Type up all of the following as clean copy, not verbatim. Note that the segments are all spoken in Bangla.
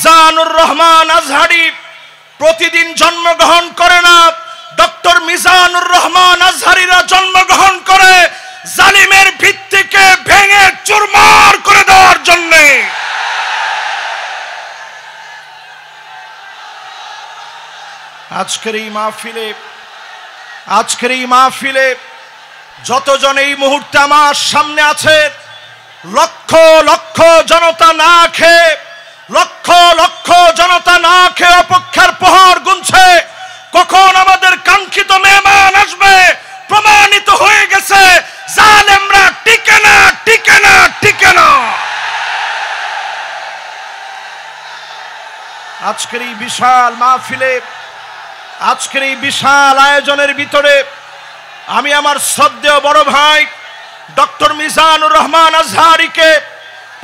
মিজানুর রহমান আজহারি প্রতিদিন জন্মগ্রহণ করে না, ডক্টর মিজানুর রহমান আজহারিরা জন্মগ্রহণ করে জালিমের ভিত্তিকে ভেঙে চুরমার করে দেওয়ার জন্য। আজকের এই মাহফিলে যতজন এই মুহূর্তে আমার সামনে আছে, লক্ষ লক্ষ জনতা না খেয়ে, লক্ষ লক্ষ জনতা না খেয়ে অপেক্ষার প্রহর গুনছে কখন আমাদের কাঙ্ক্ষিত মেহমান আসবে। প্রমাণিত হয়ে গেছে জালেমরা টিকে না, টিকে না, টিকে না। আজকের এই বিশাল মাহফিলে, আজকের এই বিশাল আয়োজনের ভিতরে আমি আমার শ্রদ্ধেয় বড় ভাই ডক্টর মিজানুর রহমান আজহারিকে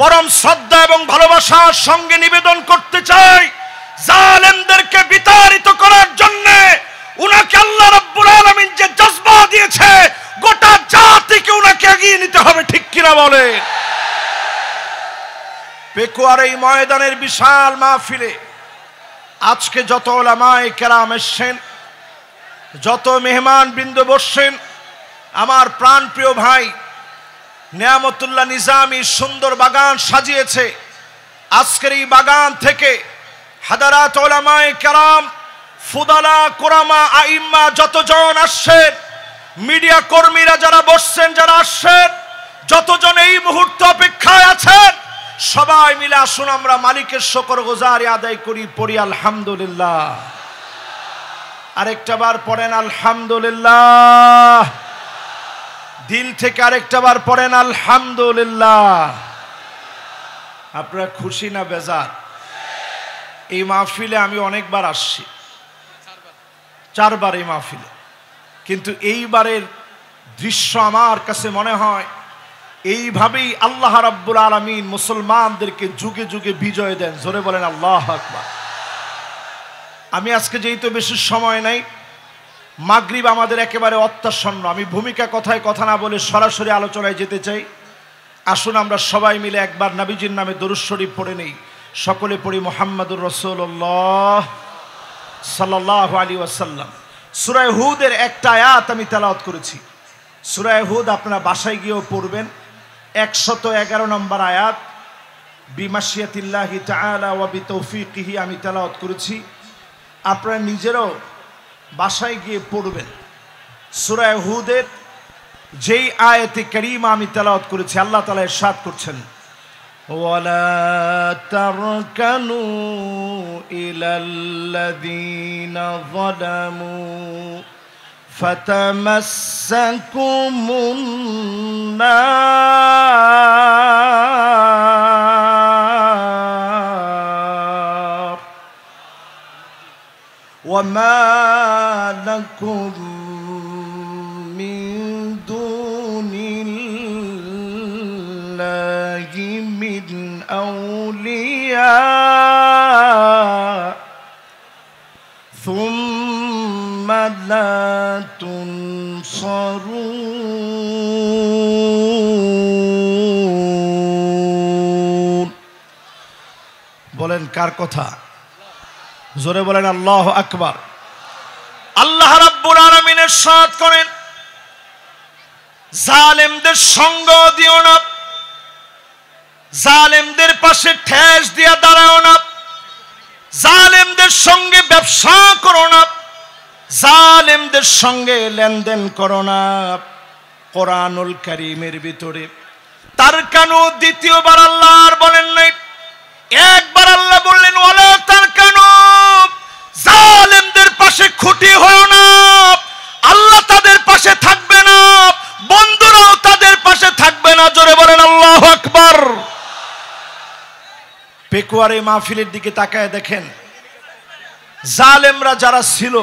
পরম শ্রদ্ধা এবং ভালোবাসার সঙ্গে নিবেদন করতে চাই, জালেমদেরকে বিতাড়িত করার জন্য উনাকে আল্লাহ রাব্বুল আলামিন যে জজবা দিয়েছে, গোটা জাতিকে উনাকে এগিয়ে নিতে হবে, ঠিক কিনা বলে। পেকুয়ার এই ময়দানের বিশাল মাহফিলে আজকে যত উলামায়ে কেরাম এসেছেন, যত মেহমান বৃন্দ বসছেন, আমার প্রাণপ্রিয় ভাই নিয়ামতুল্লাহ নিজামী সুন্দর বাগান সাজিয়েছে। আজকের এই বাগান থেকে হাদারাত উলামায়ে কেরাম, ফুদালা, কুরামা, আইম্মা যতজন আসছেন, মিডিয়া কর্মীরা যারা বসছেন, যারা আসছেন, যতজন এই মুহূর্তে অপেক্ষায় আছেন, সবাই মিলে আসুন আমরা মালিকের শুকরগুজারি আদায় করি, পড়ি আলহামদুলিল্লাহ। আরেকটা বার পড়েন আলহামদুলিল্লাহ, দিল থেকে আরেকটা বার পড়েন আলহামদুলিল্লাহ। আপনারা খুশি না বেজার? এই মাহফিলে আমি অনেকবার আসছি, 4 বার এই মাহফিলে, কিন্তু এইবারের দৃশ্য আমার কাছে মনে হয় এইভাবেই আল্লাহ রাব্বুল আলামিন মুসলমানদেরকে যুগে যুগে বিজয় দেন। জোরে বলেন আল্লাহু আকবার। আমি আজকে যেহেতু বেশি সময় নাই, মাগরিব আমাদের একেবারে অত্যাসন্ন, আমি ভূমিকা কথায় কথা না বলে সরাসরি আলোচনায় যেতে চাই। আসুন আমরা সবাই মিলে একবার নবীজির নামে দরুদ শরীফ পড়ে নেই। সকলে পড়ি মুহাম্মাদুর রাসূলুল্লাহ সাল্লাল্লাহু আলাইহি ওয়াসাল্লাম। সূরা হুদের একটা আয়াত আমি তেলাওয়াত করেছি। সূরা হুদ আপনারা বাসায় গিয়েও পড়বেন, 111 নম্বর আয়াত। বিমাশিয়াতিল্লাহি তাআলা ওয়া বিতৌফিকিহি আমি তেলাওয়াত করেছি, আপনারা নিজেরাও বাসায় গিয়ে পড়বেন। সূরা হুদের যেই আয়াতে কারীমা আমি তেলাওয়াত করেছি, আল্লাহ তাআলা ইরশাদ করছেন, ওয়ালা তারকানু ইলাল্লাযীনা যালামু ফাতামাসসাকুমুন নার ওয়ামা লাকুম মিন দুনিল্লাহি মিন আউলিয়া সুম্মা লা তুনসারুন। বলেন কার কথা? জোরে বলেন আল্লাহু আকবার। আল্লাহ রাব্বুল আলামিন ইরশাদ করেন, জালেমদের সঙ্গ দিও না, জালেমদের পাশে ঠেস দিয়া দাঁড়াও না, জালেমদের সঙ্গে ব্যবসা করো না, জালেমদের সঙ্গে লেনদেন করো না। কোরআনুল কারীমের ভিতরে তারকানু দ্বিতীয়বার আল্লাহ আর বলেন নাই, একবার আল্লাহ বললেন ওয়ালা তারকানু, জালেমদের পাশে খুঁটি হও না। আল্লাহ তাদের পাশে থাকবে না, বন্ধুরাও তাদের পাশে থাকবে না। জোরে বলেন আল্লাহু আকবার। পেকুয়ারে মাহফিলের দিকে তাকায় দেখেন, জালেমরা যারা ছিল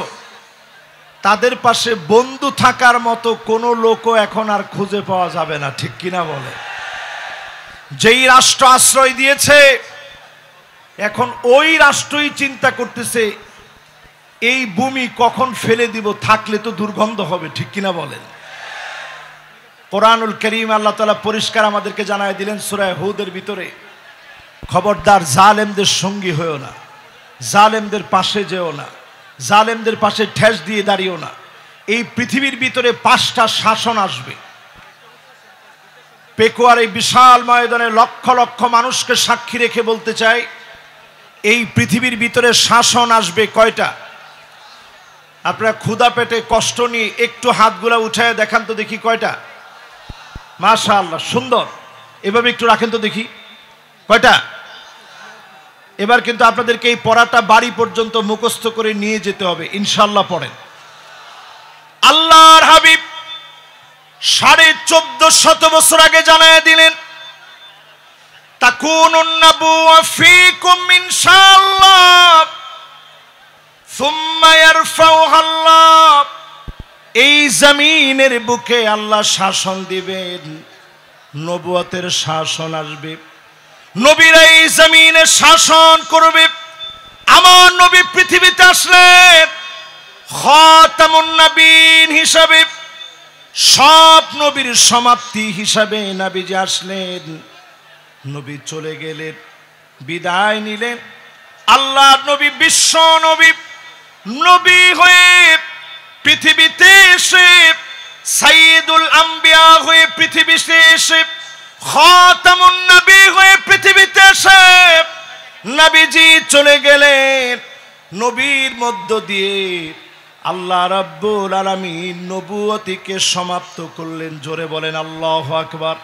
তাদের পাশে বন্ধু থাকার মতো কোনো লোকও এখন আর খুঁজে পাওয়া যাবে না, ঠিক কিনা বলে। যেই রাষ্ট্র আশ্রয় দিয়েছে, এখন ওই রাষ্ট্রই চিন্তা করতেছে এই ভূমি কখন ফেলে দিব, থাকলে তো দুর্গন্ধ হবে, ঠিক কিনা বলেন। কোরআনুল কারীম আল্লাহ তাআলা পরিষ্কার আমাদেরকে জানায় দিলেন সূরা হুদের ভিতরে, খবরদার জালেমদের সঙ্গী হয়েও না, জালেমদের পাশে যেও না, জালেমদের পাশে ঠেস দিয়ে দাঁড়িয়েও না। এই পৃথিবীর ভিতরে 5টা শাসন আসবে। পেকুয়ার এই বিশাল ময়দানে লক্ষ লক্ষ মানুষকে সাক্ষী রেখে বলতে চাই, এই পৃথিবীর ভিতরে শাসন আসবে কয়টা? আপনারা ক্ষুধা পেটে কষ্ট নিয়ে একটু হাতগুলা উঠায় দেখান তো দেখি কয়টা। মাশাআল্লাহ, সুন্দর। এভাবে একটু রাখেন তো দেখি কয়টা। এবার কিন্তু আপনাদেরকে এই পড়াটা বাড়ি পর্যন্ত মুখস্থ করে নিয়ে যেতে হবে, ইনশাআল্লাহ। পড়েন। আল্লাহর হাবিব 1450 বছর আগে জানায় দিলেন, তাকুনুন নাবুওয়া ফীকুম ইনশাআল্লাহ সুম্মা ইয়ারফাউহা আল্লাহ। এই জমিনের বুকে আল্লাহ শাসন দিবেন, নবুয়তের শাসন আসবে, নবীরা এই জমিনে শাসন করবে। আমার নবী পৃথিবীতে আসলেন খাতামুন নবীন হিসাবে, সব নবীর সমাপ্তি হিসাবে নবীজি আসলেন। নবী চলে গেলেন, বিদায় নিলেন। আল্লাহর নবী বিশ্ব নবী, নবী হয়ে পৃথিবীতে এসে, সাইয়্যিদুল আম্বিয়া হয়ে পৃথিবীতে এসে, খাতামুন নবী হয়ে পৃথিবীতে এসে নবীজি চলে গেলেন। নবীর মধ্য দিয়ে আল্লাহ রাব্বুল আলামিন নবুয়তিকে সমাপ্ত করলেন। জোরে বলেন আল্লাহু আকবার।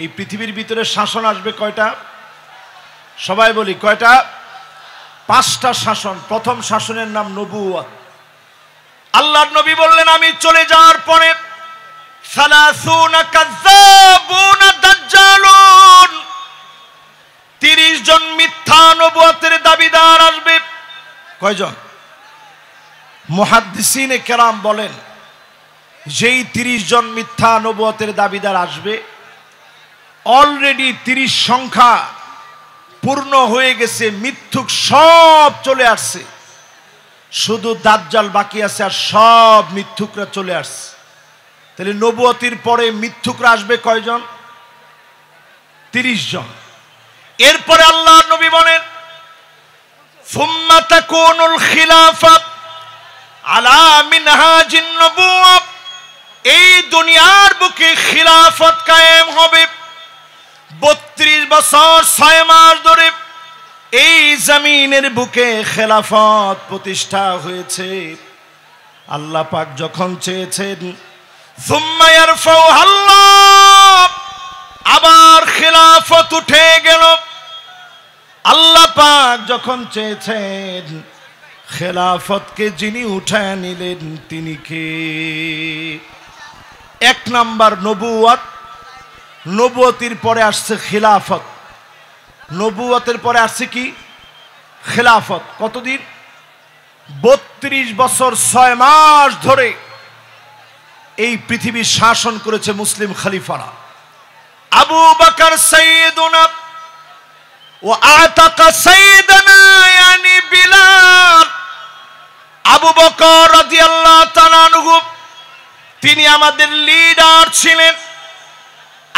এই পৃথিবীর ভিতরে শাসন আসবে কয়টা? সবাই বলি কয়টা? 5টা শাসন। প্রথম শাসনের নাম নবুয়ত। আল্লাহর নবী বললেন, আমি চলে যাওয়ার পরে 30 জন মিথ্যা নবুয়তের দাবিদার আসবে। কয়জন? মুহাদ্দিসিনে কেরাম বলেন, যেই 30 জন মিথ্যা নবুয়তের দাবিদার আসবে, অলরেডি 30 সংখ্যা পূর্ণ হয়ে গেছে, মিথ্যুক সব চলে আসছে, শুধু দাজ্জাল বাকি আছে, আর সব মিথ্যুকরা চলে আসছে। তাহলে নবুয়তির পরে মিথ্যুকরা আসবে কয়জন? 30 জন। এরপরে আল্লাহর নবী বলেন, সুম্মা তাকুনুল খিলাফা আলা মিনহাজিন নবুওয়া। এই দুনিয়ার বুকে খিলাফত কায়েম হবে। 32 বছর 6 মাস ধরে এই জমিনের বুকে খেলাফত প্রতিষ্ঠা হয়েছে। আল্লাহ পাক যখন চেয়েছেন, সুম্মা ইয়ারফাউহা আল্লাহ, আবার খেলাফত উঠে গেল। আল্লাহ পাক যখন চেয়েছেন, খেলাফতকে যিনি উঠায় নিলেন তিনি কে? 1 নাম্বার নবুয়ত। নবুয়তির পরে আসছে খিলাফত। নবুয়তের পরে আসছে কি? খিলাফত। কতদিন? 32 বছর 6 মাস ধরে এই পৃথিবী শাসন করেছে মুসলিম খলিফারা। আবু বকর সাইয়্যিদুনা ওয়া আতাকা সাইয়্যিদানা ইয়ানি বিলাল। আবু বকর রাদিয়াল্লাহু তাআলা আনহু তিনি আমাদের লিডার ছিলেন।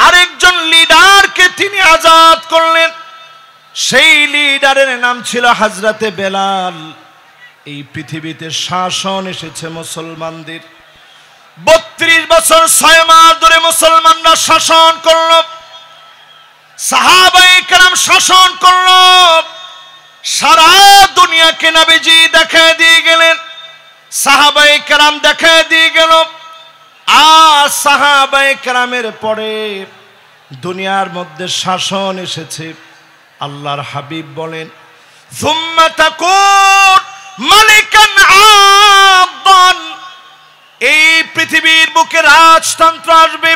আরেকজন লিডারকে তিনি আজাদ করলেন, সেই লিডারের নাম ছিল হযরতে বেলাল। এই পৃথিবীতে শাসন এসেছে মুসলমানদের। 32 বছর 6 মাস ধরে মুসলমানরা শাসন করল, সাহাবায়ে কেরাম শাসন করল, সারা দুনিয়াকে নবীজি দেখায় দিয়ে গেলেন, সাহাবায়ে কেরাম দেখায় দিয়ে গেল। আর সাহাবায়ে কেরামের পরে দুনিয়ার মধ্যে শাসন এসেছে। আল্লাহর হাবিব বলেন, সুম্মা তাকুন মালিকান আদান। এই পৃথিবীর বুকে রাজতন্ত্র আসবে।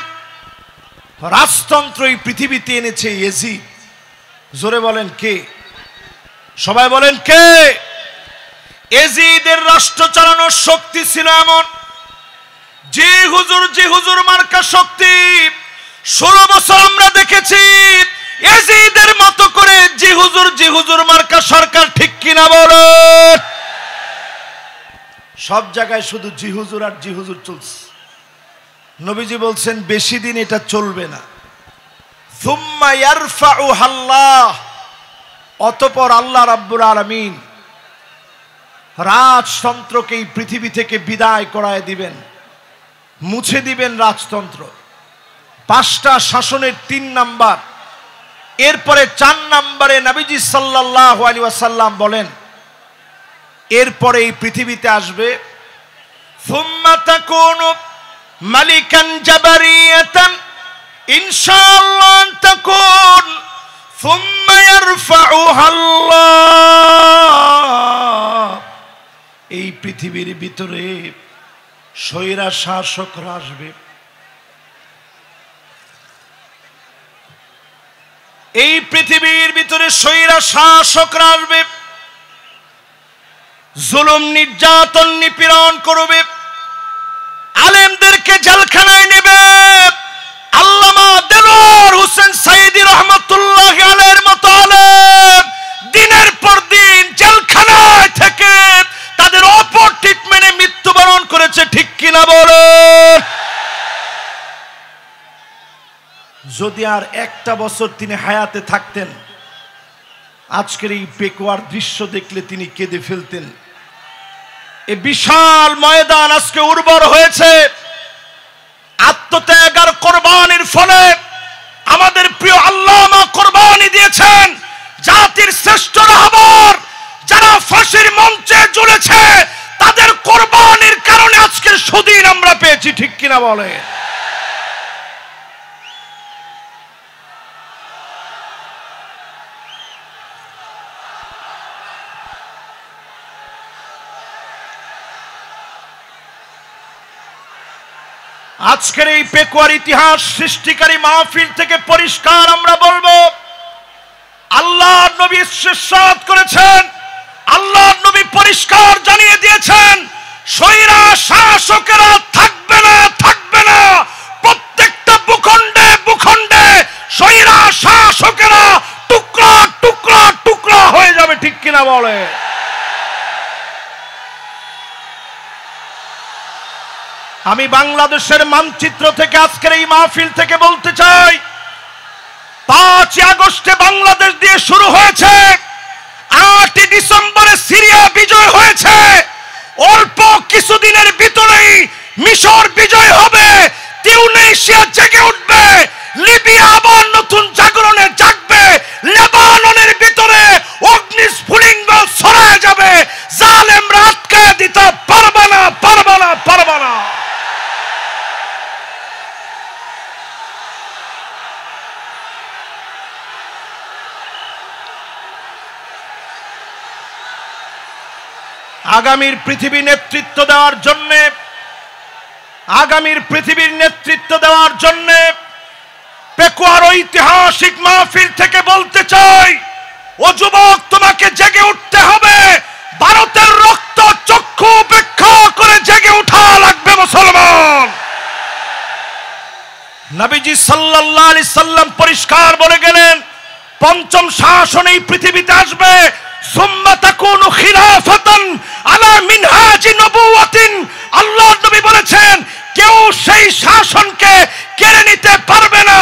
রাজতন্ত্র এই পৃথিবীতে এনেছে ইয়াজিদ। জোরে বলেন কে? সবাই বলেন কে? ইয়াজিদের রাষ্ট্র চালানোর শক্তি ছিল এমন, যে হুজুর মার্কা শক্তি 16 বছর আমরা দেখেছি। ইয়াজিদের মতো করে জি হুজুর মার্কা সরকার, ঠিক কিনা বলেন? সব জায়গায় শুধু জি হুজুর আর জি হুজুর চলছে। নবীজি বলছেন বেশি দিন এটা চলবে না। সুম্মা ইয়ারফাউহা আল্লাহ, অতঃপর আল্লাহ রাব্বুল আলামিন রাজতন্ত্রকে এই পৃথিবী থেকে বিদায় করায় দিবেন, মুছে দিবেন রাজতন্ত্র। 5টা শাসনের 3 নাম্বার। এরপরে 4 নম্বরে নবীজি সাল্লাল্লাহু আলাইহি ওয়াসাল্লাম বলেন, এরপরে এই পৃথিবীতে আসবে সুম্মা তাকুনু মালিকান জাবারিয়াতান ইনশাআল্লাহ তাকুন সুম্মা ইয়ারফাউহা আল্লাহ। এই পৃথিবীর ভিতরে স্বৈরা শাসকরা আসবে। এই পৃথিবীর ভিতরে স্বৈরা শাসকরা আসবে, জুলুম নির্যাতন নিপীড়ন করবে, আলেমদেরকে জেলখানায় নেবে। আল্লামা দেলোয়ার হোসেন সাইদি রহমাতুল্লাহি আলাইহির মতো আলেম দিনের পর দিন জেলখানায় থেকে তাদের অপর ট্রিটমেন্টে মৃত্যুবরণ করেছে, ঠিক কিনা বলেন? যদি আর একটা বছর তিনি হায়াতে থাকতেন, আজকের এই পেকুয়ার দৃশ্য দেখলে তিনি কেঁদে ফেলতেন। এই বিশাল ময়দান আজকে উর্বর হয়েছে আত্মত্যাগ আর কোরবানির ফলে। আমাদের প্রিয় আল্লামা কোরবানি দিয়েছেন। জাতির শ্রেষ্ঠ রাহবার যারা ফাঁসির মঞ্চে ঝুলেছে, তাদের কোরবানির কারণে আজকের সুদিন আমরা পেয়েছি, ঠিক কিনা বলে? আজকের এই পেকুয়ার ইতিহাস সৃষ্টিকারী মাহফিল থেকে পরিষ্কার আমরা বলবো, আল্লাহর নবী ইরশাদ করেছেন, আল্লাহর নবী পরিষ্কার জানিয়ে দিয়েছেন, স্বৈরা শাসকেরা থাকবে না, থাকবে না। প্রত্যেকটা ভূখণ্ডে ভূখণ্ডে স্বৈরা শাসকেরা টুকরা টুকরা টুকরা হয়ে যাবে, ঠিক কিনা বলে? আমি বাংলাদেশের মানচিত্র থেকে আজকের এই মাহফিল থেকে বলতে চাই, 5 আগস্টে বাংলাদেশ দিয়ে শুরু হয়েছে, 8 ডিসেম্বরে সিরিয়া বিজয় হয়েছে, অল্প কিছুদিনের ভিতরেই মিশর বিজয় হবে, তিউনিসিয়া জেগে উঠবে, লিবিয়া আবার নতুন জাগরণে জাগবে, লেবাননের ভিতরে অগ্নিস্ফুলিঙ্গ ছড়ায় যাবে, জালেমরা আটকায় দিতে পারবে না, পারবে না, পারবে না। আগামীর পৃথিবী নেতৃত্ব দেওয়ার জন্য, আগামীর পৃথিবীর নেতৃত্ব দেওয়ার জন্য পেকুয়ার ঐতিহাসিক মাহফিল থেকে বলতে চাই, ও যুবক, তোমাকে জেগে উঠতে হবে। ভারতের রক্ত চক্ষু উপেক্ষা করে জেগে ওঠা লাগবে মুসলমান। নবীজি সাল্লাল্লাহু আলাইহি সাল্লাম পরিষ্কার বলে গেলেন, 5ম শাসন এই পৃথিবীতে আসবে, সুম্মা তাকুনু খিলাফাতান আলা মিনহাজি নবুওয়াতিন। আল্লাহর নবী বলেছেন, কেউ সেই শাসনকে কেড়ে নিতে পারবে না।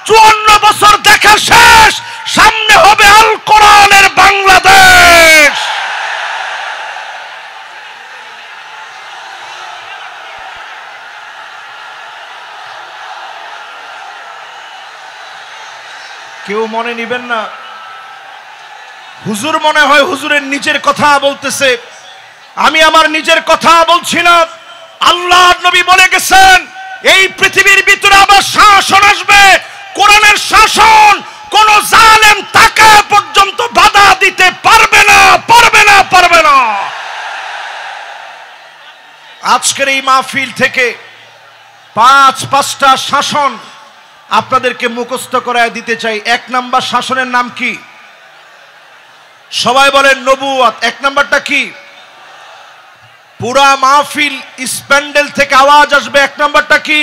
54 বছর দেখা শেষ, সামনে হবে আল কোরআনের বাংলাদেশ। কেউ মনে নিবেন না, হুজুর মনে হয় হুজুরের নিজের কথা বলতেছে, আমি আমার নিজের কথা বলছি না। আল্লাহর নবী বলে গেছেন, এই পৃথিবীর ভিতরে আবার শাসন আসবে, কোরআনের শাসন। কোন জালেম তাকে পর্যন্ত বাধা দিতে পারবে না, পারবে না, পারবে না। আজকের এই মাহফিল থেকে 5টা শাসন আপনাদেরকে মুখস্থ করায় দিতে চাই। 1 নম্বর শাসনের নাম কি? সবাই বলেন নবুয়ত। 1 নম্বরটা কি? পুরা মাহফিল স্প্যান্ডেল থেকে আওয়াজ আসবে, 1 নম্বরটা কি?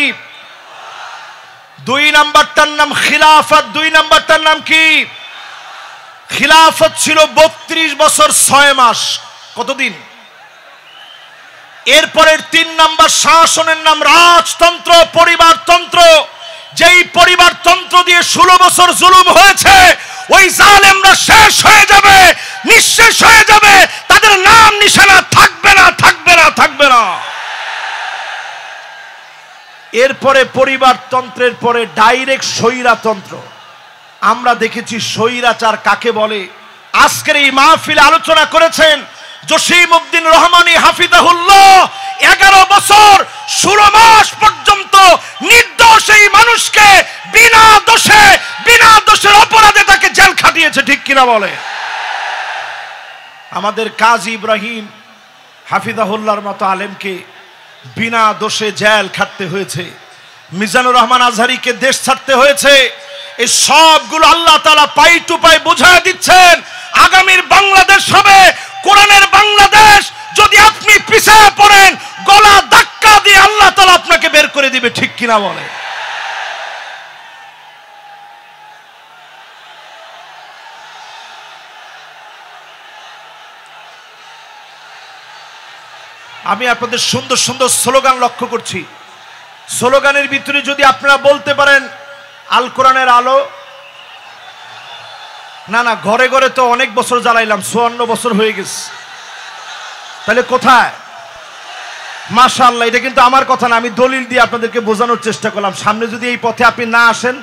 2 নম্বরটার নাম খিলাফত। 2 নম্বরটার নাম কি? খিলাফত ছিল 32 বছর 6 মাস। কতদিন? এরপরের 3 নম্বর শাসনের নাম রাজতন্ত্র, পরিবারতন্ত্র। যেই পরিবারতন্ত্র দিয়ে 16 বছর জুলুম হয়েছে, ওই জালেমরা শেষ হয়ে যাবে, নিঃশেষ হয়ে যাবে, তাদের নাম নিশানা থাকবে না, থাকবে না, থাকবে না। এরপরে পরিবারতন্ত্রের পরে ডাইরেক্ট স্বৈরাতন্ত্র। আমরা দেখেছি স্বৈরাচার কাকে বলে। আজকের এই মাহফিলে আলোচনা করেছেন জসিমউদ্দিন রহমানী হাফিজাহুল্লাহ। 11 বছর 16 মাস পর্যন্ত নির্দোষ এই মানুষকে বিনা দোষের অপরাধে তাকে জেল খাটিয়েছে, ঠিক কিনা বলে? আমাদের কাজী ইব্রাহিম হাফিজাহুল্লাহর মতো আলেমকে বিনা দোষে জেল খাটতে হয়েছে, মিজানুর রহমান আজহারিকে দেশ ছাড়তে হয়েছে। এই সবগুলো আল্লাহ তাআলা পাই টু পাই বুঝায় দিচ্ছেন। আগামীর বাংলাদেশ হবে কোরআনের বাংলাদেশ। যদি আপনি পিছিয়ে পড়েন, গলা ধাক্কা দিয়ে আল্লাহ তাআলা আপনাকে বের করে দিবে, ঠিক কিনা বলে? আমি আপনাদের সুন্দর সুন্দর স্লোগান লক্ষ্য করছি। স্লোগানের ভিতরে যদি আপনারা বলতে পারেন আল কোরআনের আলো, না না, ঘরে ঘরে তো অনেক বছর জ্বালাইলাম, 54 বছর হয়ে গেছে, তাহলে কোথায়? মাশাআল্লাহ, এটা কিন্তু আমার কথা না, আমি দলিল দিয়ে আপনাদেরকে বোঝানোর চেষ্টা করলাম। সামনে যদি এই পথে আপনি না আসেন,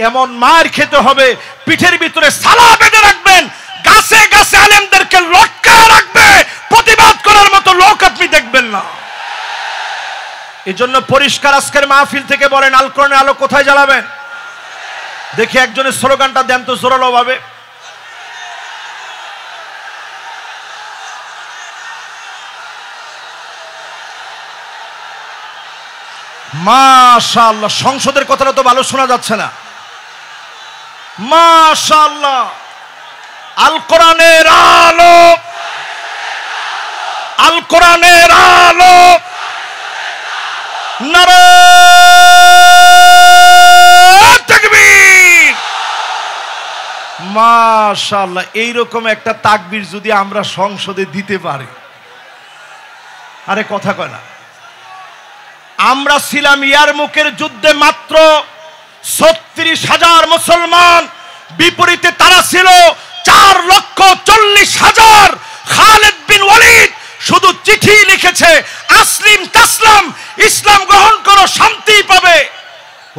এমন মার খেতে হবে, পিঠের ভিতরে সালা বেঁধে রাখবেন, গাছে গাছে আলেমদেরকে লটকায় রাখবে, প্রতিবাদ করার মতো লোক আপনি দেখবেন না। এই জন্য পরিষ্কার আজকের মাহফিল থেকে বলেন, আল কোরআনের আলো কোথায় জ্বালাবেন? দেখি একজনের স্লোগানটা দেন তো জোরালো ভাবে। মাশাআল্লাহ, সংসদের কথাটা তো ভালো শোনা যাচ্ছে না। মাশাআল্লাহ, আল কোরআনের আলো, আল কোরআনের আলো, নারে তাকবীর। মাশাআল্লাহ, এইরকম একটা তাকবীর যদি আমরা সংসদে দিতে পারি, আরে কথা কয় না। আমরা ছিলাম ইয়ারমুকের যুদ্ধে মাত্র 36,000 মুসলমান, বিপরীতে তারা ছিল 4,40,000। খালিদ বিন ওয়ালিদ শুধু চিঠি লিখেছে, আসলিম তাসলাম, ইসলাম গ্রহণ করো, শান্তি পাবে।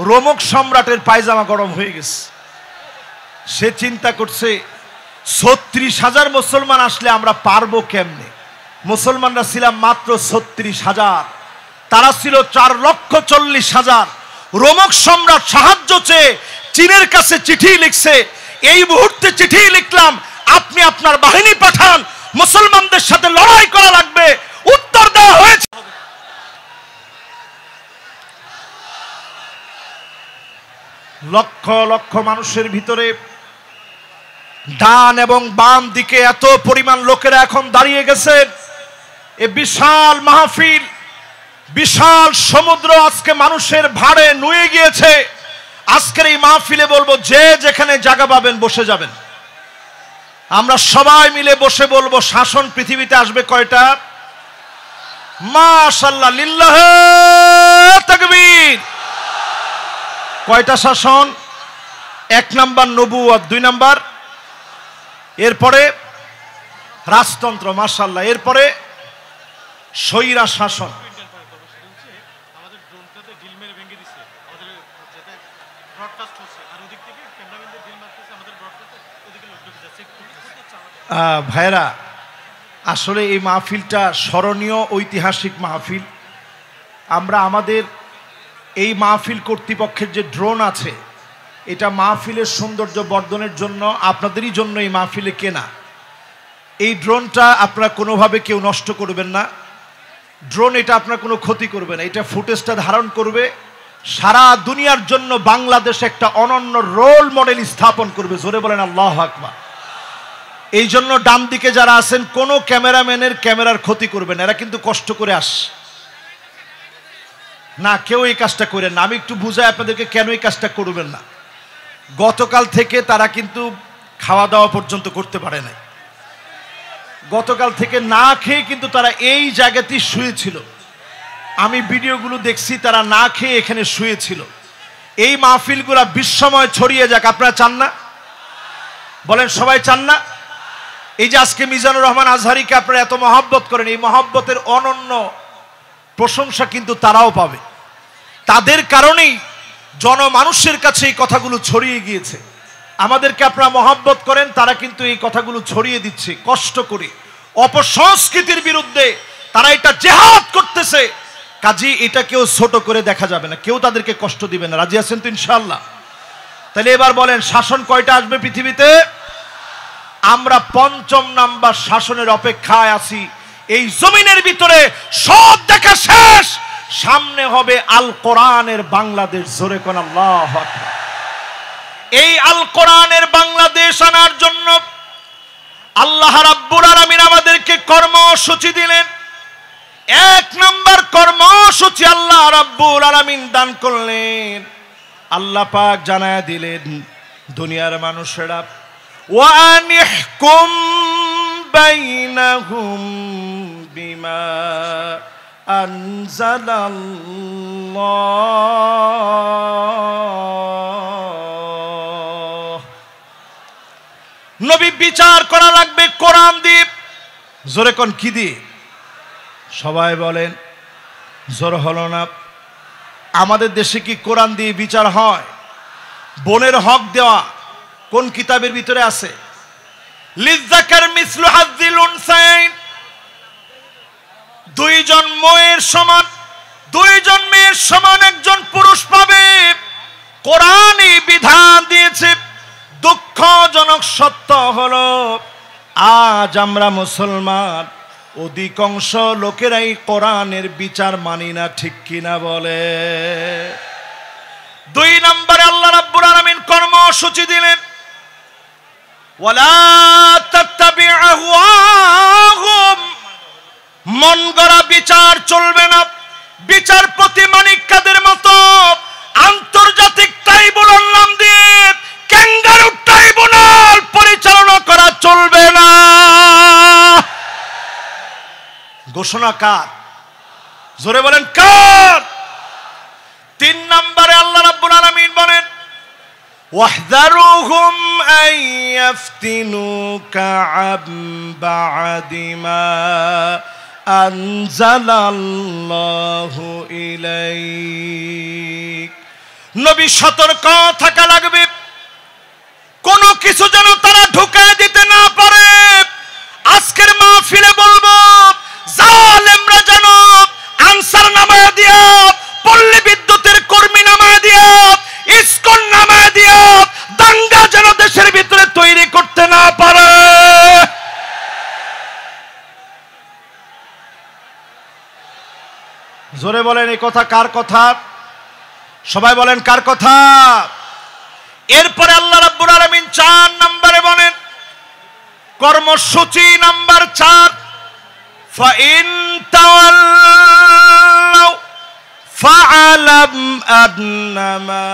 রোমক সম্রাটের পায়জামা গরম হয়ে গেছে। সে চিন্তা করছে 36,000 মুসলমান আসলে আমরা পারবো কেমনে? মুসলমানরা ছিলাম মাত্র 36,000, তারা ছিল 4,40,000। রোমক সম্রাট সাহায্য চেয়ে চীনের কাছে চিঠি লিখছে, এই মুহূর্তে চিঠি লিখলাম, আপনি আপনার বাহিনী পাঠান, মুসলমানদের সাথে লড়াই করা লাগবে। উত্তর দেওয়া হয়েছে। লক্ষ লক্ষ মানুষের ভিতরে ডান এবং বাম দিকে এত পরিমাণ লোকেরা এখন দাঁড়িয়ে গেছে। এ বিশাল মাহফিল, বিশাল সমুদ্র আজকে মানুষের ভাড়ে নুয়ে গিয়েছে। আজকের এই মাহফিলে বলবো, যে যেখানে জায়গা পাবেন বসে যাবেন। আমরা সবাই মিলে বসে বলবো, শাসন পৃথিবীতে আসবে কয়টা? মাশাআল্লাহ, লিল্লাহি তাকবীর। কয়টা শাসন? 1 নাম্বার নবুয়ত, 2 নাম্বার এরপরে রাজতন্ত্র, মাশাআল্লাহ, এরপরে স্বৈরা শাসন। ভাইরা, আসলে এই মাহফিলটা স্মরণীয় ঐতিহাসিক মাহফিল। আমরা আমাদের এই মাহফিল কর্তৃপক্ষের যে ড্রোন আছে, এটা মাহফিলের সৌন্দর্য বর্ধনের জন্য, আপনাদেরই জন্য এই মাহফিলে কেনা। এই ড্রোনটা আপনারা কোনোভাবে কেউ নষ্ট করবেন না। ড্রোন এটা আপনার কোনো ক্ষতি করবে না। এটা ফুটেজটা ধারণ করবে, সারা দুনিয়ার জন্য বাংলাদেশ একটা অনন্য রোল মডেল স্থাপন করবে। জোরে বলেন আল্লাহু আকবার। এই জন্য ডান দিকে যারা আছেন, কোনো ক্যামেরাম্যানের ক্যামেরার ক্ষতি করবেন, এরা কিন্তু কষ্ট করে আসে না, কেউ এই কাজটা করেন না। আমি একটু বুঝাই আপনাদেরকে কেন এই কাজটা করবেন না। গতকাল থেকে তারা কিন্তু খাওয়া দাওয়া পর্যন্ত করতে পারে নাই। গতকাল থেকে না খেয়ে কিন্তু তারা এই জায়গাতেই শুয়েছিল। আমি ভিডিওগুলো দেখছি, তারা না খেয়ে এখানে শুয়েছিল। এই মাহফিলগুলা বিশ্বময় ছড়িয়ে যাক, আপনারা চান না? বলেন সবাই চান না? এই যে আজকে মিজানুর রহমান আজহারিকে আপনারা এত মহব্বত করেন, এই মহব্বতের অনন্য প্রশংসা কিন্তু তারাও পাবে। তাদের কারণেই জনমানুষের কাছে এই কথাগুলো ছড়িয়ে গিয়েছে। আমাদেরকে আপনারা মহব্বত করেন, তারা কিন্তু এই কথাগুলো ছড়িয়ে দিচ্ছে কষ্ট করে। অপসংস্কৃতির বিরুদ্ধে তারা এটা জেহাদ করতেছে, কাজী এটা কেউ ছোট করে দেখা যাবে না, কেউ তাদেরকে কষ্ট দিবে না। রাজি আছেন তো ইনশাআল্লাহ? তাহলে এবার বলেন শাসন কয়টা আসবে পৃথিবীতে? আমরা ৫ম নাম্বার শাসনের অপেক্ষায় আছি। এই জমিনের ভিতরে সব দেখা শেষ, সামনে হবে আল কোরআনের বাংলাদেশ। জোরে কোন আল্লাহু আকবার। এই আল কোরআনের বাংলাদেশ আনার জন্য আল্লাহ রাব্বুল আলামিন আমাদেরকে কর্মসূচি দিলেন। ১ নাম্বার কর্মসূচি আল্লাহ রাব্বুল আলামিন দান করলেন। আল্লাহ পাক জানায়া দিলেন, দুনিয়ার মানুষেরা ওয়ানিহকুম বাইনাহুম বিমা আনজালাল্লাহ। নবী বিচার করা লাগবে কোরআন দিয়ে। জোরে কোন কি দিয়ে? সবাই বলেন, জোর হলো না। আমাদের দেশে কি কোরআন দিয়ে বিচার হয়? বোনের হক দেওয়া কোন কিতাবের ভিতরে আছে? লিযাকার মিসলু হাযিল উনসাইন, দুইজন মেয়ের সমান, দুইজন মেয়ের সমান একজন পুরুষ পাবে। কোরআনই বিধান দিয়েছে। দুঃখজনক সত্য হলো আজ আমরা মুসলমান অধিকাংশ লোকেরাই কোরআনের বিচার মানি না, ঠিক কিনা বলে? ২ নম্বরে আল্লাহ রাব্বুল আলামিন কর্মসূচি দিলেন, ওয়ালা তাত্তাবি আহওয়াহুম, মন গড়া বিচার চলবে না। বিচারপতি মানিক কাদের মতো আন্তর্জাতিক ট্রাইব্যুনাল নাম দিয়ে ক্যাঙ্গারু ট্রাইব্যুনাল পরিচালনা করা চলবে না। ঘোষণা কার? জোরে বলেন কার? ৩ নম্বরে আল্লাহ রাব্বুল আলামিন বলেন, ওয়াহযারুহুম আইয়াফতিনুকা আন বা'দি মা আনজালাল্লাহু ইলাইক। নবী সতর্ক থাকা লাগবে, কোনো কিছু যেন তারা ঢুকায় দিতে না পারে। আজকের মাহফিলে বলবো, জালেমরা যেন আনসার নামায় দিয়া, পল্লী বিদ্যুতের কর্মী নামায় দিয়া, ইসকন নামায় দিয়া দাঙ্গা যেন দেশের ভিতরে তৈরি করতে না পারে। জোরে বলেন এই কথা কার কথা? সবাই বলেন কার কথা? এরপরে আল্লাহ রাব্বুল আলামিন ৪ নম্বরে বলেন, কর্মসূচি নাম্বার ৪, ফাইন তাওয়াল্লাউ ফাআলাম আন্নামা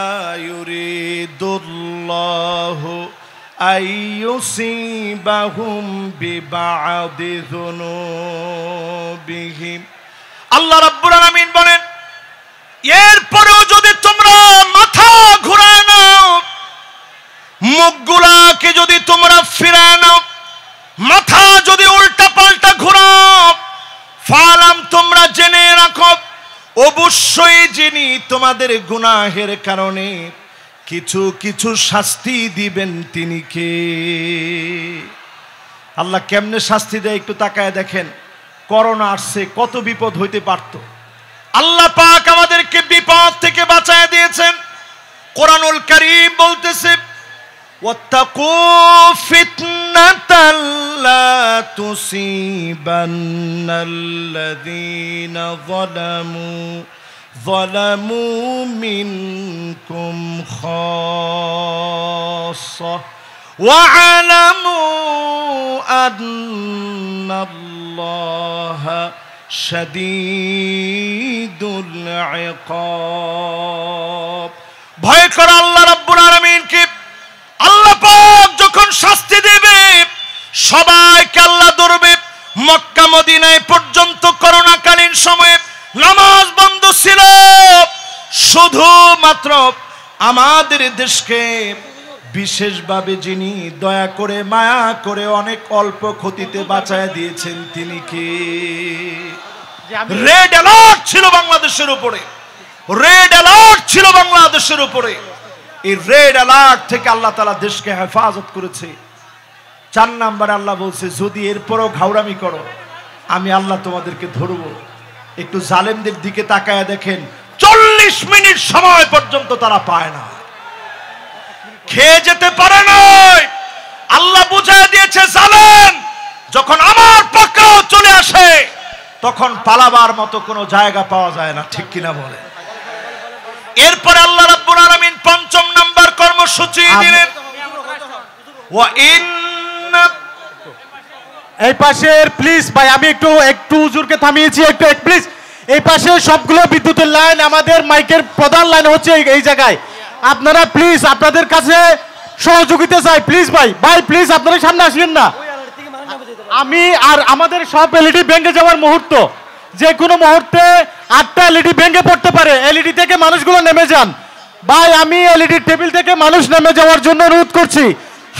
ইউরিদুল্লাহু আইয়ুসিবাহুম বিবা'দি যুনুবিহিম। আল্লাহ রাব্বুল আলামিন বলেন, এরপরেও যদি তোমরা মাথা ঘুরায় নাও, মুখগুলাকে যদি তোমরা ফিরায় নাও, মাথা যদি উল্টা পাল্টা ঘুরাও, ফালাম তোমরা জেনে রাখো, অবশ্যই যিনি তোমাদের গুনাহের কারণে কিছু কিছু শাস্তি দিবেন তিনি কে? আল্লাহ কেমনে শাস্তি দেয় একটু তাকায় দেখেন। করোনা আসছে, কত বিপদ হইতে পারত। আল্লাহ পাক আমাদেরকে বিপদ থেকে বাঁচায় দিয়েছেন। কোরআনুল কারীম বলতেছে, ওয়াত্তাকু ফিতনাতাল লা তুসিবান্নাল্লাযীনা যালামু মিনকুম খাসসাহ ওয়া'লামু আন্নাল্লাহা শাদীদুল ইকাব। ভয় করো আল্লাহ রাব্বুল আলামিনকে। আল্লাহ পাক যখন শাস্তি দেবে সবাইকে আল্লাহ ধরবে। মক্কা মদিনায় পর্যন্ত করোনাকালীন সময়ে নামাজ বন্ধ ছিল, শুধুমাত্র আমাদের দেশকে বিশেষভাবে যিনি দয়া করে মায়া করে অনেক অল্প ক্ষতিতে বাঁচায় দিয়েছেন তিনি কে? রেড অ্যালার্ট ছিল বাংলাদেশের উপরে, রেড অ্যালার্ট ছিল বাংলাদেশের উপরে। এই রেড অ্যালার্ট থেকে আল্লাহ তাআলা দেশকে হেফাজত করেছে। 4 নম্বরে আল্লাহ বলছে, যদি এরপরও ঘাউরামি করো আমি আল্লাহ তোমাদেরকে ধরবো। একটু জালেমদের দিকে তাকায় দেখেন, 40 মিনিট সময় পর্যন্ত তারা পায় না, খেয়ে যেতে পারে না। আল্লাহ বুঝায় দিয়েছে, জালেম যখন আমার পক্ষেও চলে আসে তখন পালাবার মতো কোনো জায়গা পাওয়া যায় না, ঠিক কিনা বলে? এরপরে আল্লাহ রাব্বুল আলামিন 5 নম্বর কর্মসূচি দিলেন, ওয়া ইন্না। এই পাশের প্লিজ ভাই, আমি একটু হুজুরকে থামিয়েছি, একটু প্লিজ। এই পাশে সবগুলো বিদ্যুতের লাইন, আমাদের মাইকের প্রধান লাইন হচ্ছে এই জায়গায়। আপনারা প্লিজ আপনাদের কাছে সহযোগিতা চাই, প্লিজ ভাই প্লিজ আপনারা সামনে আসেন না। আমি আর আমাদের সব এলইডি ভেঙে যাওয়ার মুহূর্ত, যে কোনো মুহূর্তে 8টা এলইডি ভেঙে পড়তে পারে। এলইডি থেকে মানুষগুলো নেমে যান ভাই। আমি এলইডি টেবিল থেকে মানুষ নেমে যাওয়ার জন্য অনুরোধ করছি,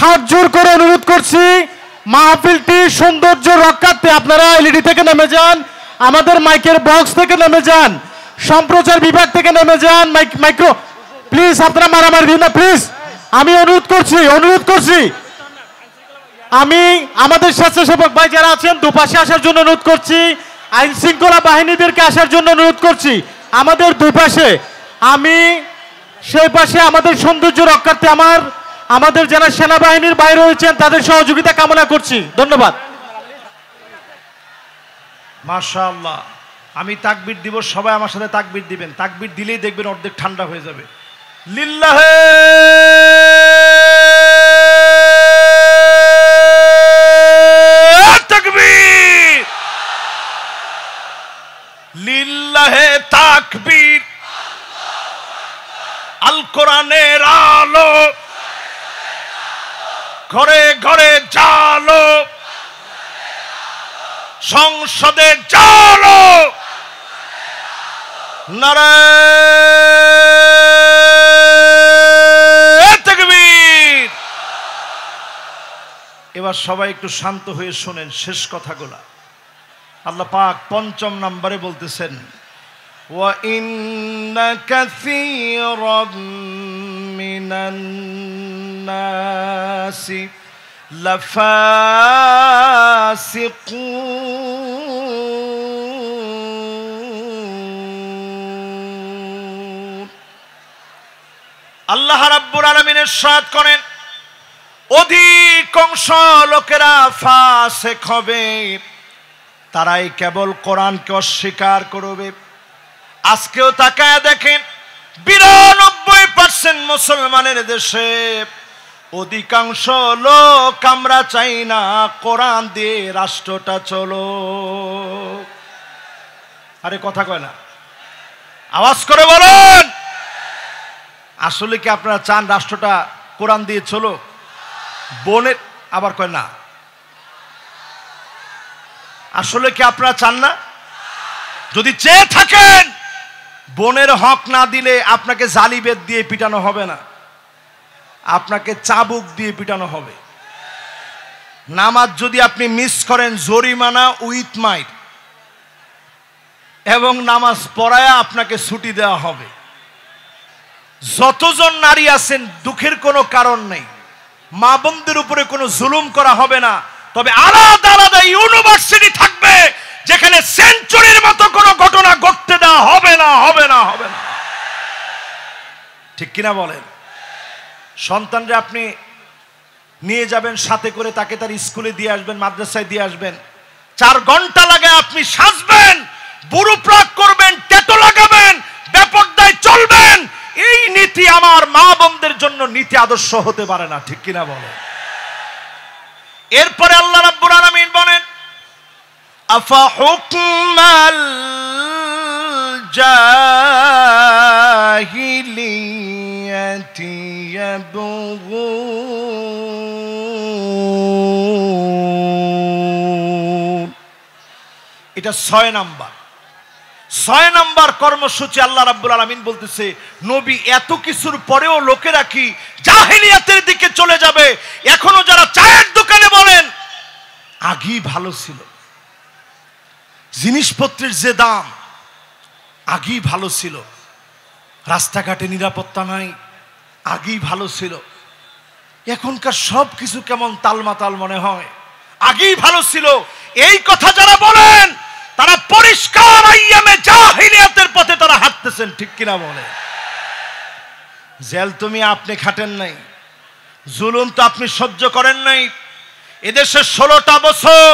হাত জোর করে অনুরোধ করছি। মাহফিলটি সৌন্দর্য রক্ষার্থে আপনারা এলইডি থেকে নেমে যান, আমাদের মাইকের বক্স থেকে নেমে যান, সম্প্রচার বিভাগ থেকে নেমে যান, মাইক্রো প্লিজ আপনারা মারামারি দিন না প্লিজ। আমি অনুরোধ করছি। আমি আমাদের স্বেচ্ছাসেবক ভাই যারা আছেন দুপাশে আসার জন্য অনুরোধ করছি, আইন শৃঙ্খলা বাহিনীদেরকে আসার জন্য অনুরোধ করছি আমাদের দুপাশে। আমি সেই পাশে আমাদের সৌন্দর্য রক্ষার্থে আমাদের যারা সেনাবাহিনীর বাইরে রয়েছেন তাদের সহযোগিতা কামনা করছি। ধন্যবাদ। মাশাআল্লাহ। আমি তাকবীর দিব, সবাই আমার সাথে তাকবীর দিবেন। তাকবীর দিলেই দেখবেন অর্ধেক ঠান্ডা হয়ে যাবে। লিল্লাহে তাকবীর, লিল্লাহে তাকবীর। আল কোরআনের আলো ঘরে ঘরে জালো, সংসদে জালো, নারায়ে তাকবীর। এবার সবাই একটু শান্ত হয়ে শোনেন শেষ কথাগুলা। আল্লাহ পাক 5 নম্বরে বলতেছেন, ওয়া ইন্না কাসীরাম মিনান নাসি লাফাসিকুন। আল্লাহ রাব্বুল আলামিন ইরশাদ করেন, অধিকাংশ লোকেরা ফাসিক হবে, তারাই কেবল কোরআনকে অস্বীকার করবে। আজকেও তাকায় দেখেন 92% মুসলমানের দেশে অধিকাংশ লোক আমরা চাই না কোরআন দিয়ে রাষ্ট্রটা চলো। আরে কথা কয় না, আওয়াজ করে বলেন। আসলে কি আপনারা চান রাষ্ট্রটা কোরআন দিয়ে চলো? বোনের আবার কয় না। আসলে কি আপনারা চান না? যদি চেয়ে থাকেন, বোনের হক না দিলে আপনাকে জালিবেত দিয়ে পিটানো হবে না, আপনাকে চাবুক দিয়ে পিটানো হবে। নামাজ যদি আপনি মিস করেন, জরিমানা উইথ মাইর, এবং নামাজ পড়ায়া আপনাকে ছুটি দেওয়া হবে। যতজন নারী আছেন দুঃখের কোনো কারণ নেই, মা বোনদের উপরে কোনো জুলুম করা হবে না। তবে আলাদা আলাদা ইউনিভার্সিটি থাকবে যেখানে সেঞ্চুরির মতো কোনো ঘটনা ঘটতে দেওয়া হবে না, হবে না, হবে না। ঠিক কিনা বলেন? সন্তানরা আপনি নিয়ে যাবেন সাথে করে, তাকে তার স্কুলে দিয়ে আসবেন, মাদ্রাসায় দিয়ে আসবেন। 4 ঘন্টা লাগে আপনি সাজবেন, বুড়ো প্রাক করবেন, ট্যাটু লাগাবেন, বেপরদায় চলবেন। এই নীতি আমার মা বোনদের জন্য নীতি আদর্শ হতে পারে না, ঠিক কিনা বলেন? এরপরে আল্লাহ রাব্বুল আলামিন বলেন, আফা হুকমাল জাহিলিয়াতি ইয়াবগুন। এটা 6 নাম্বার। 6 নম্বর কর্মসূচি আল্লাহ রাব্বুল আলামিন বলতেছে, নবী এত কিছুর পরেও লোকেরা কি জাহেলিয়াতের দিকে চলে যাবে? এখনো যারা চায়ের দোকানে বলেন আগেই ভালো ছিল, জিনিসপত্রের যে দাম আগেই ভালো ছিল, রাস্তাঘাটে নিরাপত্তা নাই আগেই ভালো ছিল, এখনকার সব কিছু কেমন তালমাতাল মনে হয়, আগেই ভালো ছিল, এই কথা যারা বলেন তারা পরিষ্কার আইয়ামে জাহিলিয়াতের পথে তারা হাঁটতেছেন, ঠিক কিনা বলে? জেল তুমি আপনি খাটেন নাই, জুলুম তো আপনি সহ্য করেন নাই। এদেশে 16টা বছর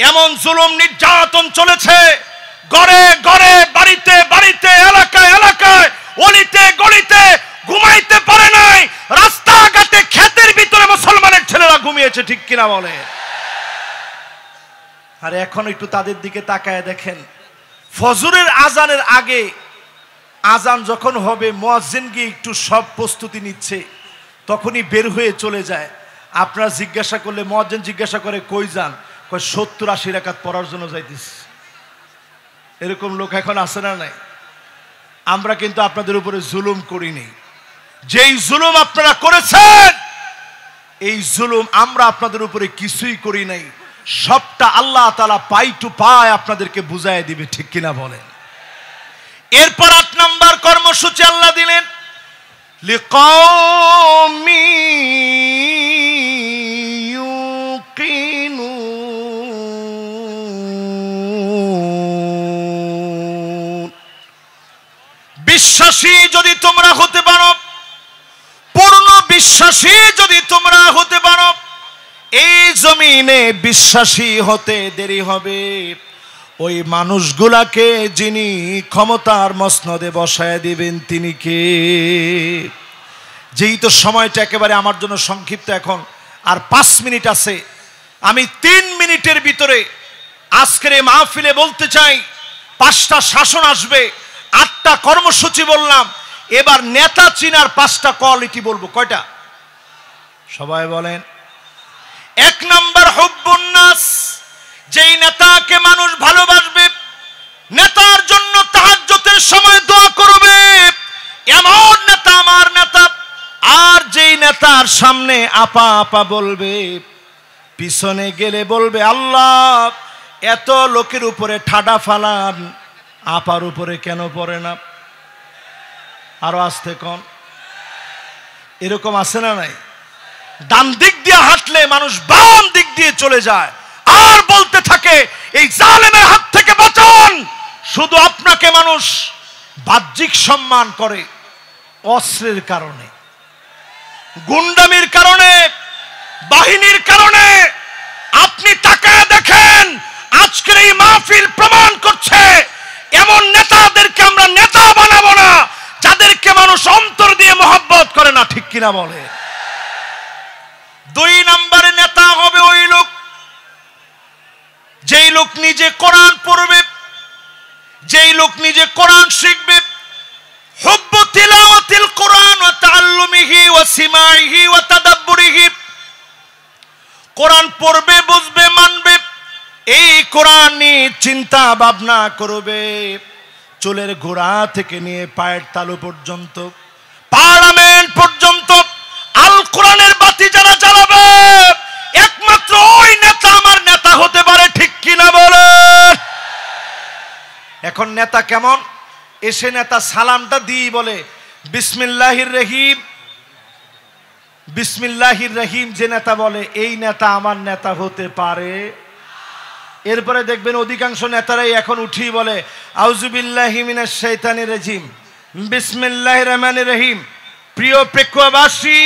এমন জুলুম নির্যাতন চলেছে, ঘরে ঘরে, বাড়িতে বাড়িতে, এলাকায় এলাকায়, অলিতে গলিতে ঘুমাইতে পারে নাই, রাস্তাঘাটে ক্ষেতের ভিতরে মুসলমানের ছেলেরা ঘুমিয়েছে, ঠিক কিনা বলে? আর এখন একটু তাদের দিকে তাকায় দেখেন, ফজরের আজানের আগে আজান যখন হবে মুয়াজ্জিন গিয়ে একটু সব প্রস্তুতি নিচ্ছে, তখনই বের হয়ে চলে যায়। আপনারা জিজ্ঞাসা করলে মুয়াজ্জিন জিজ্ঞাসা করে কই যান, কয় 70-80 রাকাত পড়ার জন্য যাইতেছি। এরকম লোক এখন আছে না নাই? আমরা কিন্তু আপনাদের উপরে জুলুম করিনি, যেই জুলুম আপনারা করেছেন এই জুলুম আমরা আপনাদের উপরে কিছুই করি নাই, সবটা আল্লাহ তাআলা পাই টু পাই আপনাদেরকে বুঝায় দিবে, ঠিক কিনা বলেন? এরপর 8 নম্বর কর্মসূচি আল্লাহ দিলেন, লিকাওমি ইউকিনুন। বিশ্বাসী যদি তোমরা হতে পারো, পূর্ণ বিশ্বাসী যদি তোমরা হতে পারো, এই জমিনে বিশ্বাসী হতে দেরি হবে ওই মানুষগুলাকে যিনি ক্ষমতার মসনদে বসায় দিবেন তিনি কে? যেই তো সময়টা একেবারে আমার জন্য সংক্ষিপ্ত, এখন আর 5 মিনিট আছে, আমি 3 মিনিটের ভিতরে আজকের এই মাহফিলে বলতে চাই 5টা শাসন আসবে, 8টা কর্মসূচি বললাম, এবার নেতা চিনার 5টা কোয়ালিটি বলবো। কয়টা? সবাই বলেন। 1 নম্বর হুব্বুন নাস, যেই নেতাকে মানুষ ভালোবাসবে, নেতার জন্য তাহাজ্জুদের সময় দোয়া করবে, এমন নেতা আমার নেতা। আর যেই নেতার সামনে আপা আপা বলবে, পিছনে গেলে বলবে আল্লাহ এত লোকের উপরে ঠাডা ফালান, আপার উপরে কেন পড়ে না? আরো আসতে কোন? এরকম আছে না নাই? ডান দিক দিয়ে হাঁটলে মানুষ বাম দিক দিয়ে চলে যায়, আর বলতে থাকে এই জালেমের হাত থেকে বাঁচান। শুধু আপনাকে মানুষ বাহ্যিক সম্মান করে অস্ত্রের কারণে, গুন্ডামির কারণে, বাহিনীর কারণে। আপনি তাকায় দেখেন, আজকের এই মাহফিল প্রমাণ করছে এমন নেতাদেরকে আমরা নেতা বানাবো না যাদেরকে মানুষ অন্তর দিয়ে মহব্বত করে না, ঠিক কিনা বলে? 2 নম্বরে নেতা হবে ওই লোক যেই লোক নিজে কোরআন পড়বে, যেই লোক নিজে কোরআন শিখবে। হুব্বু তিলাওয়াতিল কোরআন ওয়া তাআল্লুমিহি ওয়া সিমাইহি ওয়া তাদাব্বুরিহি, কোরআন পড়বে, বুঝবে, মানবে, এই কোরআন নিয়ে চিন্তা ভাবনা করবে, চুলের গোড়া থেকে নিয়ে পায়ের তালু পর্যন্ত, পার্লামেন্ট পর্যন্ত আল কোরআনের বাতি যারা জ্বালাবে, একমাত্র ওই নেতা আমার নেতা হতে পারে, ঠিক কিনা বলে? এখন নেতা কেমন? এসে নেতা সালামটা দিয়ে বলে বিসমিল্লাহির রহিম, বিসমিল্লাহির রহিম, যে নেতা বলে এই নেতা আমার নেতা হতে পারে। এরপরে দেখবেন অধিকাংশ নেতারাই এখন উঠেই বলে আউযুবিল্লাহি মিনাশ শাইতানির রাজিম, বিসমিল্লাহির রহমানির রহিম। প্রিয় প্রেক্ষবাসী,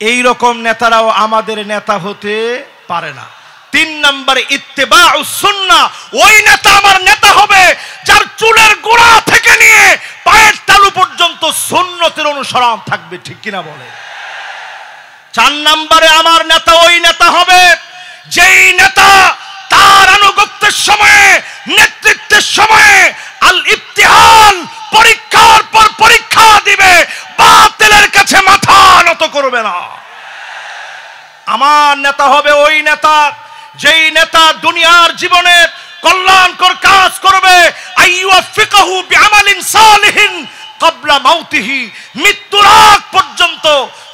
এই রকম নেতারাও আমাদের নেতা হতে পারে না। 3 নম্বরে ইত্তেবাউস সুন্নাহ, ওই নেতা আমার নেতা হবে যার চুলের গোড়া থেকে নিয়ে পায়ের তালু পর্যন্ত সুন্নতের অনুসরণ থাকবে, ঠিক কিনা বলে? 4 নম্বরে আমার নেতা ওই নেতা হবে যেই নেতা তার আনুগত্যের সময়ে, নেতৃত্বের সময়ে আল ইবতিহাল, পরীক্ষার পর পরীক্ষা দিবে, বাতিলের কাছে মাথা নত করবে না। আমার নেতা হবে ওই নেতা যেই নেতা দুনিয়ার জীবনে কল্যাণকর কাজ করবে, আইয়ুফিকাহু বিআমালিন সালিহিন ক্বাবলা মাউতিহি, মৃত্যুর আগ পর্যন্ত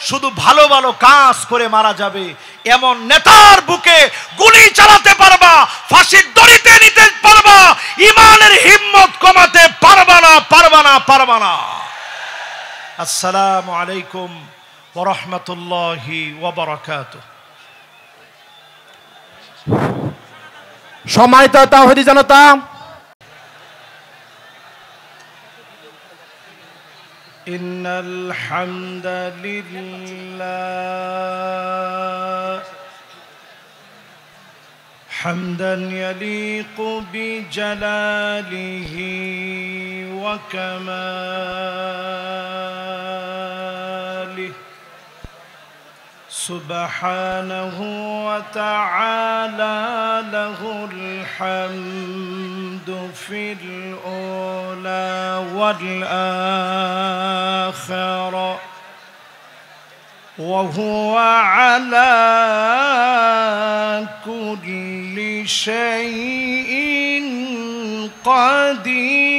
শুধু ভালো ভালো কাজ করে মারা যাবে এমন নেতার বুকে গুলি চালাতে পারবা, ফাঁসির দড়িতে নিতে পারবা, ঈমানের হিম্মত কমাতে পারবা না, পারবা না, পারবা না। আসসালামু আলাইকুম ওয়া রাহমাতুল্লাহি ওয়া বারাকাতুহু। সম্মানিত তাওহীদি জনতা, ইন্নাল হামদালিল্লাহ হামদান ইয়ালিকু বিজালালিহি ওয়া কামালিহি সুবহানাহু ওয়া তাআলা লাহুল হামদু ফিল উলা ওয়াল আখিরা ওয়া হুয়া আলা কুল্লি শাইইন কাদির।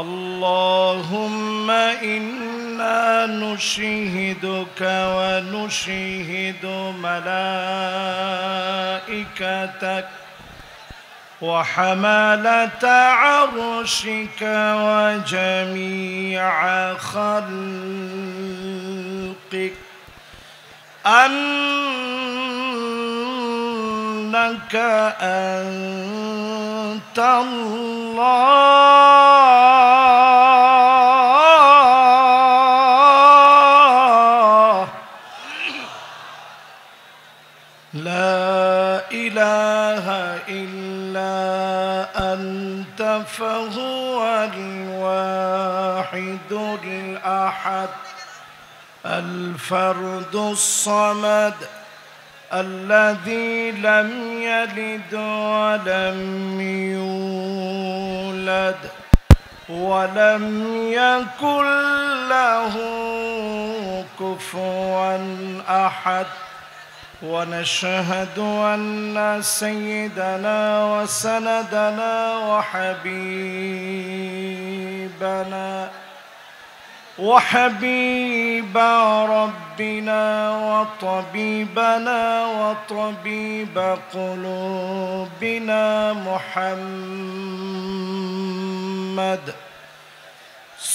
اللهم إنا نشهدك ونشهد ملائكتك وحملة عرشك وجميع خلقك أنك أنت الله لا إله إلا أنت فهو الواحد الأحد الفرد الصمد الذي لم يلد ولم يولد ولم يكن له كفوا أحد. ونشهد أن سيدنا وسندنا وحبيب ربنا وطبيبنا وطبيب قلوبنا محمد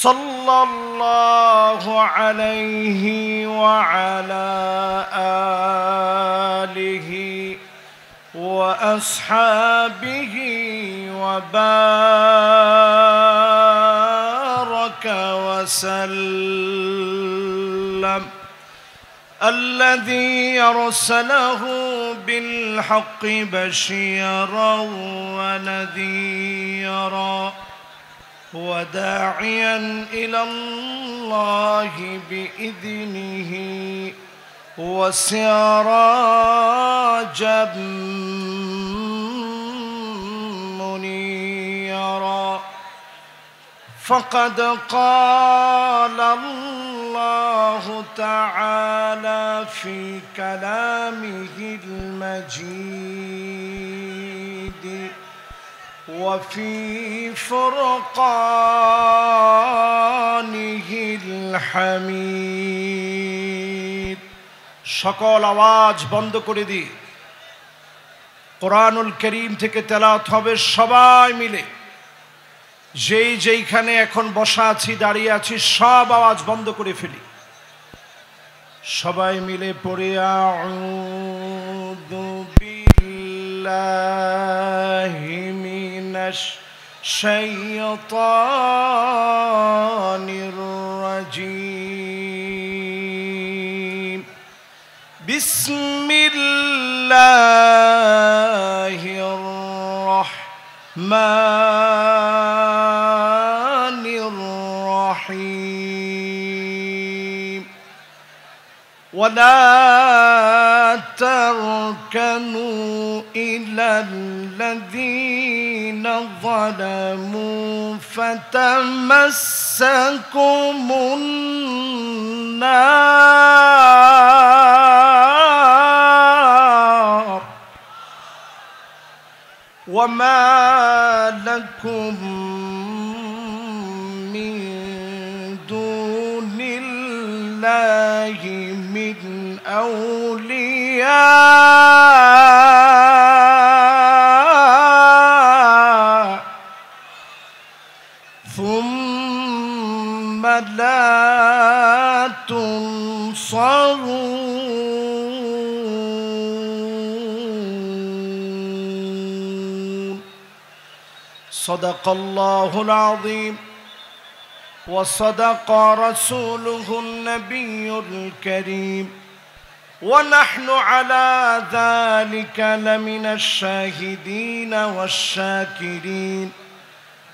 صلى الله عليه وعلى آله وأصحابه وبارك وسلم الذي أرسله بالحق بشيرا ونذيرا وداعيا إلى الله بإذنه وسراجا منيرا. فقد قال الله تعالى في كلامه المجيد وفي فرقانه الحميد। সকল আওয়াজ বন্ধ করে দি, কোরআনুল কারীম থেকে তেলাওয়াত হবে সবাই মিলে। যেইখানে এখন বসা আছি, দাঁড়িয়ে আছি, সব আওয়াজ বন্ধ করে ফেলি। সবাই মিলে পড়ে আউযু বিল্লাহি মিনাশ শাইতানির রাজীম। বিসমিল্লাহির রাহমানির রাহিম। ولا تركنوا إلى الذين ظلموا فتمسكم النار وما لكم من دون الله من أولياء ثم لا تنصرون. صدق الله العظيم وصدق رسوله النبي الكريم ونحن على ذلك لمن الشاهدين والشاكرين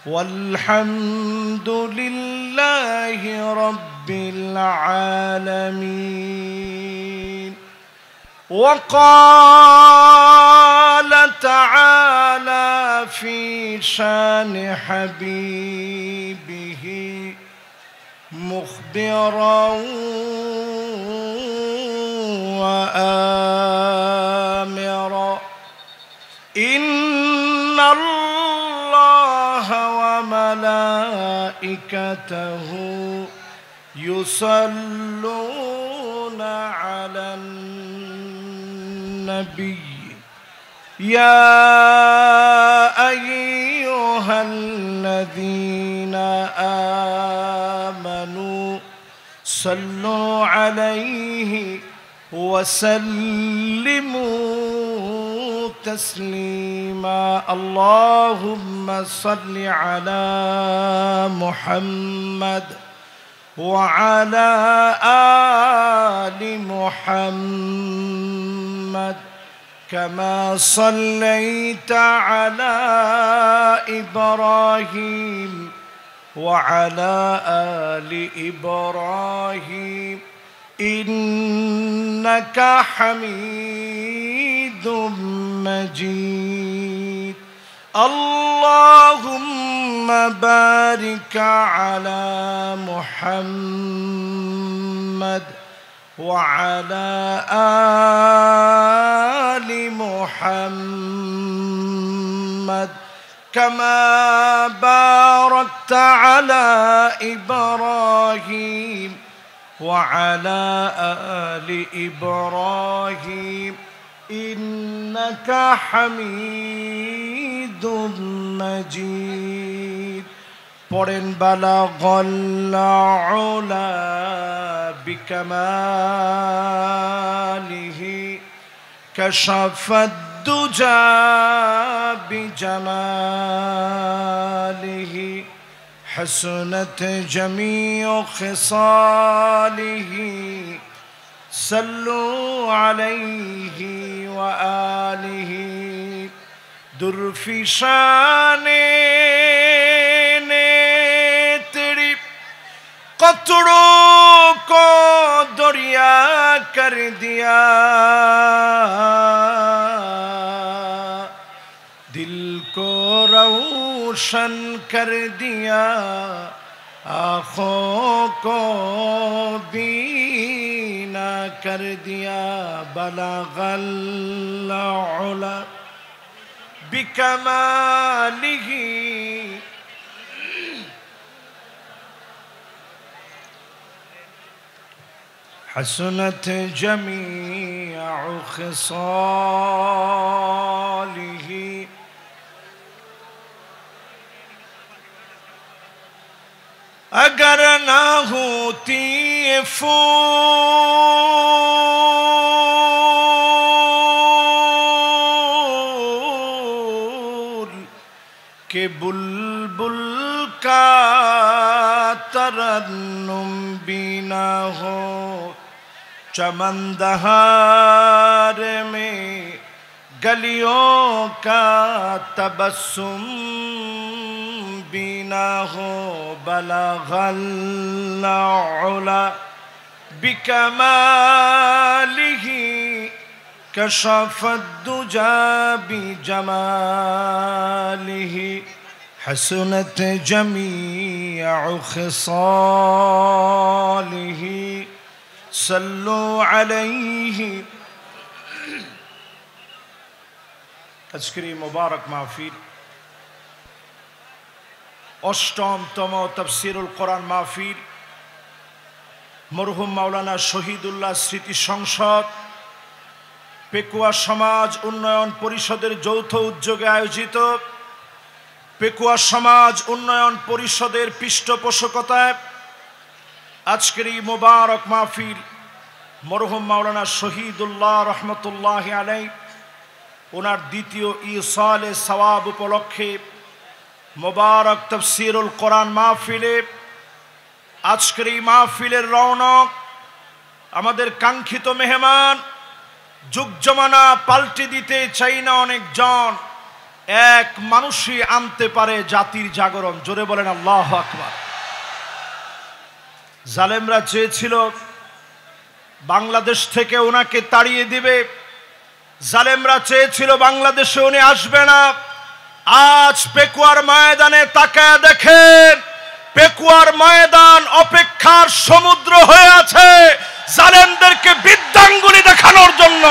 والحمد لله رب العالمين. وقال تعالى في شان حبيبه مخبرا وآمرا إن الله وملائكته يصلون على النبي يا أيها الذين آمنوا صلوا عليه وسلموا تسليما. اللهم صل على محمد وعلى آل محمد كما صليت على إبراهيم وعلى آل إبراهيم إنك حميد مجيد. اللهم بارك على محمد وعلى آل محمد كما باركت على إبراهيم وعلى آل إبراهيم إنك حميد مجيد. পড়েন বালাগাল উলা বিকামালিহি কাশাফাদ দুজা বিজামালিহি حسنت جميع خصاله صلوا عليه وآله درفشان نے تیری قطروں کو دریا کر دیا دل کو روشن کر دیا آنکھوں کو بینا کر دیا بلغ العلا بکمالہ حسنت جمیع خصالہ اگر نہ ہوتی یہ پھول کہ بلبل کا ترنم بھی نہ ہو چمن دہار میں گلیوں کا تبسم بھی نہ ہو بلغ العلا بکمالہ کشف الدجا بجمالہ حسنت جمیع خصالہ صلوا علیہ আজকের এই মোবারক মাহফিল অষ্টমতম তাফসীরুল কোরআন মাহফিল মরহুম মাওলানা শহীদুল্লাহ স্মৃতি সংসদ পেকুয়া সমাজ উন্নয়ন পরিষদের যৌথ উদ্যোগে আয়োজিত পেকুয়া সমাজ উন্নয়ন পরিষদের পৃষ্ঠপোষকতায় আজকের এই মোবারক মাহফিল মরহুম মাওলানা শহীদুল্লাহ রহমতুল্লাহি আলাইহি ওনার দ্বিতীয় ইসালে সওয়াব উপলক্ষে মোবারক তাফসীরুল কোরআন মাহফিলে আজকের এই মাহফিলের রৌনক আমাদের কাঙ্ক্ষিত মেহমান যুগ জমানা পাল্টে দিতে চাই না অনেকজন, এক মানুষই আনতে পারে জাতির জাগরণ। জোরে বলেন আল্লাহু আকবার। জালেমরা চেয়েছিল বাংলাদেশ থেকে ওনাকে তাড়িয়ে দিবে, জালেমরা চেয়েছিল বাংলাদেশে উনি আসবে না। আজ পেকুয়ার ময়দানে তাকায় দেখেন, পেকুয়ার ময়দান অপেক্ষার সমুদ্র হয়ে আছে জালেমদেরকে বিদ্যাঙ্গুলি দেখানোর জন্য।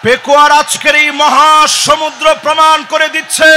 পেকুয়ার আজকের এই মহাসমুদ্র প্রমাণ করে দিচ্ছে